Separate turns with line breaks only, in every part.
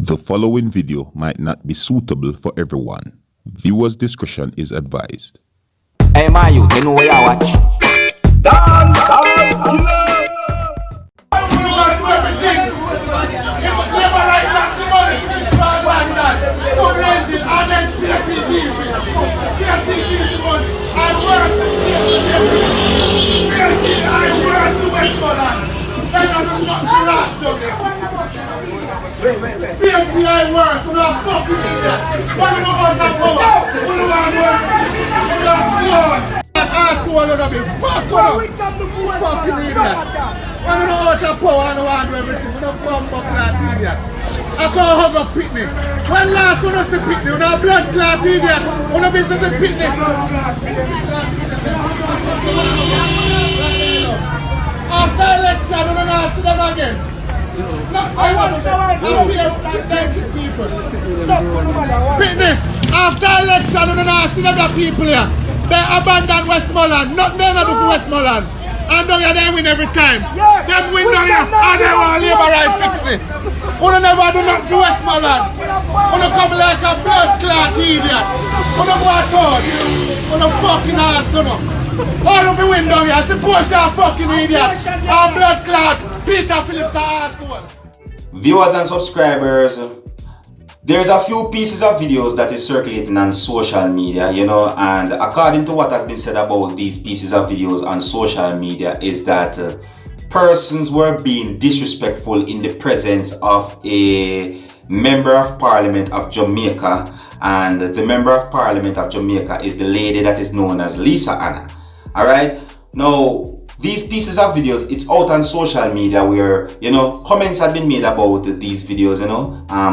The following video might not be suitable for everyone. Viewers' discretion is advised.
Hey, my youth, you know where I watch?
Dance House Killer! PFBI works, we're not fucking in there. Why do you want that power? We don't want to work. We're not flawed. That's us who are going to be fucked up. Fucking idiot. Why do you want that power? I don't want to do everything. We don't come up that idiot. I can't hug up picnic. When last one was the picnic, we don't blood clot idiot. We don't business the picnic. After election, we don't ask them again. No, I want to thank people. Picnic, after election, we don't ask the other people here. They abandon Westmoreland. Nothing they do for Westmoreland. And down here they win every time. Them win down here and they want Labour right fix it. You never do nothing for Westmoreland. You come like a blood clot idiot. You go at all. You fucking ass, you know. All of the win down here, suppose you're a fucking idiot. And blood clot, Peter Phillips are asshole.
Viewers and subscribers, there's a few pieces of videos that is circulating on social media, and according to what has been said about these pieces of videos on social media is that persons were being disrespectful in the presence of a member of parliament of Jamaica, and the member of parliament of Jamaica is the lady that is known as Lisa Anna. Alright, now these pieces of videos, it's out on social media where, comments have been made about these videos,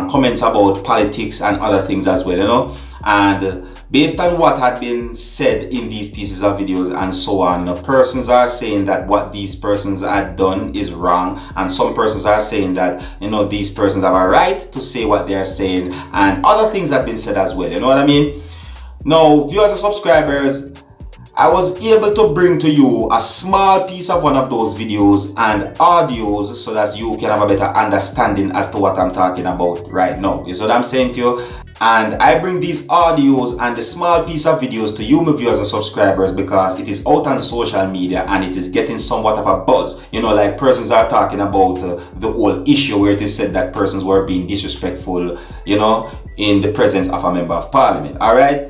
comments about politics and other things as well, and based on what had been said in these pieces of videos and so on, persons are saying that what these persons had done is wrong, and some persons are saying that, these persons have a right to say what they are saying, and other things have been said as well, you know what I mean? Now, viewers and subscribers, I was able to bring to you a small piece of one of those videos and audios so that you can have a better understanding as to what I'm talking about right now. You see what I'm saying to you? And I bring these audios and the small piece of videos to you, my viewers and subscribers, because it is out on social media and it is getting somewhat of a buzz. Like persons are talking about the whole issue where it is said that persons were being disrespectful, in the presence of a member of parliament. Alright?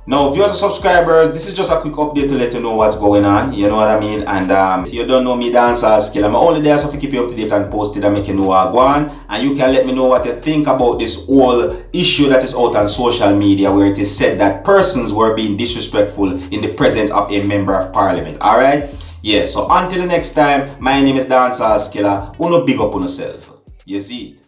Now, viewers and subscribers, this is just a quick update to let you know what's going on, you know what I mean? And if you don't know me, Dance House Killer, I'm only there so to keep you up to date and posted and make you know what I go on. And you can let me know what you think about this whole issue that is out on social media where it is said that persons were being disrespectful in the presence of a member of parliament. Alright? Yeah, so until the next time, my name is Dance House Killer. Uno big up on yourself. You see it?